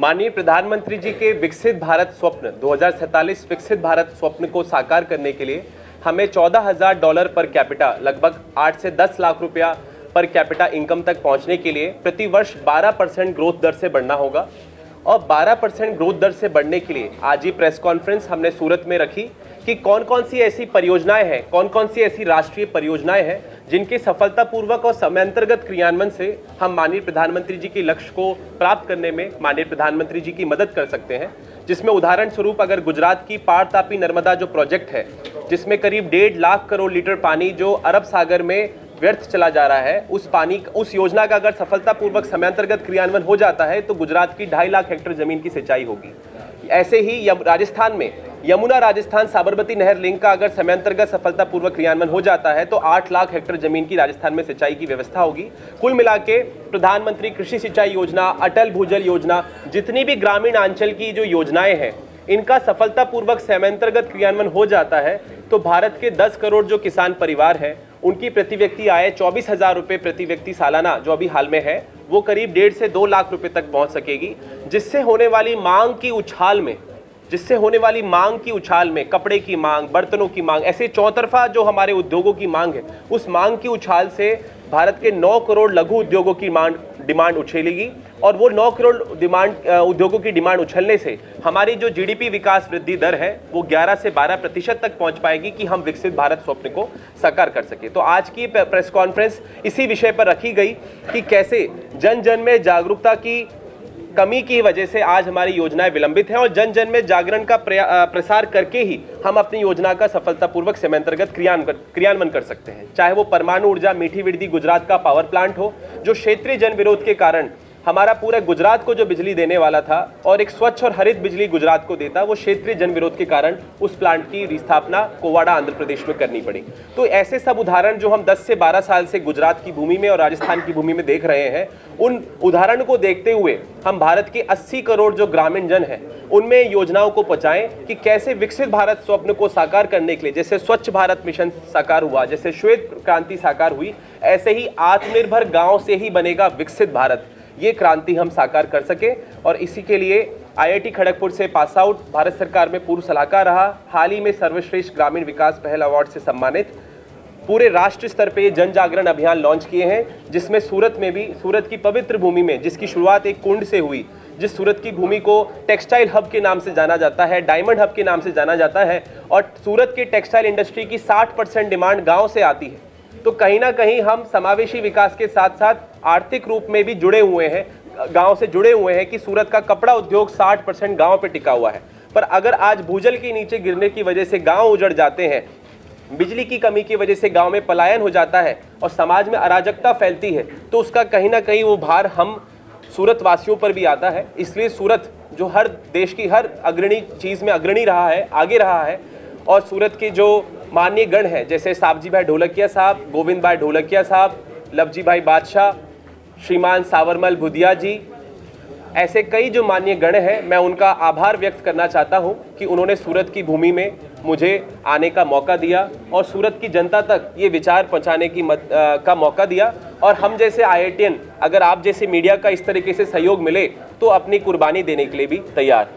माननीय प्रधानमंत्री जी के विकसित भारत स्वप्न 2047 विकसित भारत स्वप्न को साकार करने के लिए हमें $14,000 पर कैपिटा लगभग 8 से 10 लाख रुपया पर कैपिटा इनकम तक पहुंचने के लिए प्रति वर्ष 12% ग्रोथ दर से बढ़ना होगा। और 12% ग्रोथ दर से बढ़ने के लिए आज ही प्रेस कॉन्फ्रेंस हमने सूरत में रखी कि कौन कौन सी ऐसी परियोजनाएं हैं, कौन कौन सी ऐसी राष्ट्रीय परियोजनाएं हैं जिनके सफलतापूर्वक और समयांतर्गत क्रियान्वयन से हम माननीय प्रधानमंत्री जी के लक्ष्य को प्राप्त करने में माननीय प्रधानमंत्री जी की मदद कर सकते हैं। जिसमें उदाहरण स्वरूप अगर गुजरात की पार तापी नर्मदा जो प्रोजेक्ट है, जिसमें करीब 1.5 लाख करोड़ लीटर पानी जो अरब सागर में व्यर्थ चला जा रहा है, उस योजना का अगर सफलतापूर्वक समयांतर्गत क्रियान्वयन हो जाता है तो गुजरात की 2.5 लाख हेक्टेयर जमीन की सिंचाई होगी। ऐसे ही राजस्थान में यमुना राजस्थान साबरमती नहर लिंक का अगर समयांतर्गत सफलतापूर्वक क्रियान्वयन हो जाता है तो 8 लाख हेक्टेयर जमीन की राजस्थान में सिंचाई की व्यवस्था होगी। कुल मिला के प्रधानमंत्री कृषि सिंचाई योजना, अटल भूजल योजना, जितनी भी ग्रामीण अंचल की जो योजनाएं हैं, इनका सफलतापूर्वक समयांतर्गत क्रियान्वयन हो जाता है तो भारत के 10 करोड़ जो किसान परिवार हैं, उनकी प्रति व्यक्ति आय 24,000 रुपये प्रति व्यक्ति सालाना जो अभी हाल में है, वो करीब 1.5 से 2 लाख रुपए तक पहुंच सकेगी। जिससे होने वाली मांग की उछाल में कपड़े की मांग, बर्तनों की मांग, ऐसे चौतरफा जो हमारे उद्योगों की मांग है, उस मांग की उछाल से भारत के 9 करोड़ लघु उद्योगों की डिमांड उछलेगी। और वो 9 करोड़ उद्योगों की डिमांड उछलने से हमारी जो जीडीपी विकास वृद्धि दर है वो 11 से 12% तक पहुंच पाएगी कि हम विकसित भारत स्वप्न को साकार कर सके। तो आज की प्रेस कॉन्फ्रेंस इसी विषय पर रखी गई कि कैसे जन जन में जागरूकता की कमी की वजह से आज हमारी योजनाएं विलंबित हैं और जन जन में जागरण का प्रसार करके ही हम अपनी योजना का सफलतापूर्वक समयांतर्गत क्रियान्वयन कर सकते हैं। चाहे वो परमाणु ऊर्जा मीठी विड़दी गुजरात का पावर प्लांट हो, जो क्षेत्रीय जन विरोध के कारण हमारा पूरे गुजरात को जो बिजली देने वाला था और एक स्वच्छ और हरित बिजली गुजरात को देता, वो क्षेत्रीय जन विरोध के कारण उस प्लांट की स्थापना कोवाड़ा आंध्र प्रदेश में करनी पड़ी। तो ऐसे सब उदाहरण जो हम 10 से 12 साल से गुजरात की भूमि में और राजस्थान की भूमि में देख रहे हैं, उन उदाहरण को देखते हुए हम भारत के 80 करोड़ जो ग्रामीण जन हैं उनमें योजनाओं को पहुंचाएं कि कैसे विकसित भारत स्वप्न को साकार करने के लिए, जैसे स्वच्छ भारत मिशन साकार हुआ, जैसे श्वेत क्रांति साकार हुई, ऐसे ही आत्मनिर्भर गांव से ही बनेगा विकसित भारत, ये क्रांति हम साकार कर सके। और इसी के लिए आईआईटी खड़गपुर से पास आउट, भारत सरकार में पूर्व सलाहकार रहा, हाल ही में सर्वश्रेष्ठ ग्रामीण विकास पहल अवार्ड से सम्मानित, पूरे राष्ट्र स्तर पे जन जागरण अभियान लॉन्च किए हैं, जिसमें सूरत में भी, सूरत की पवित्र भूमि में जिसकी शुरुआत एक कुंड से हुई, जिस सूरत की भूमि को टेक्सटाइल हब के नाम से जाना जाता है, डायमंड हब के नाम से जाना जाता है, और सूरत की टेक्सटाइल इंडस्ट्री की 60% डिमांड गाँव से आती है। तो कहीं ना कहीं हम समावेशी विकास के साथ साथ आर्थिक रूप में भी जुड़े हुए हैं, गांव से जुड़े हुए हैं कि सूरत का कपड़ा उद्योग 60% गांव पे टिका हुआ है। पर अगर आज भूजल के नीचे गिरने की वजह से गांव उजड़ जाते हैं, बिजली की कमी की वजह से गांव में पलायन हो जाता है और समाज में अराजकता फैलती है, तो उसका कहीं ना कहीं वो भार हम सूरत वासियों पर भी आता है। इसलिए सूरत जो हर देश की हर अग्रणी चीज़ में अग्रणी रहा है, आगे रहा है, और सूरत के जो माननीय गण हैं जैसे साबजी भाई ढोलकिया साहब, गोविंद भाई ढोलकिया साहब, लवजी भाई बादशाह, श्रीमान सावरमल भुदिया जी, ऐसे कई जो माननीय गण हैं, मैं उनका आभार व्यक्त करना चाहता हूं कि उन्होंने सूरत की भूमि में मुझे आने का मौका दिया और सूरत की जनता तक ये विचार पहुंचाने का मौका दिया। और हम जैसे आईआईटीएन, अगर आप जैसे मीडिया का इस तरीके से सहयोग मिले तो अपनी कुर्बानी देने के लिए भी तैयार।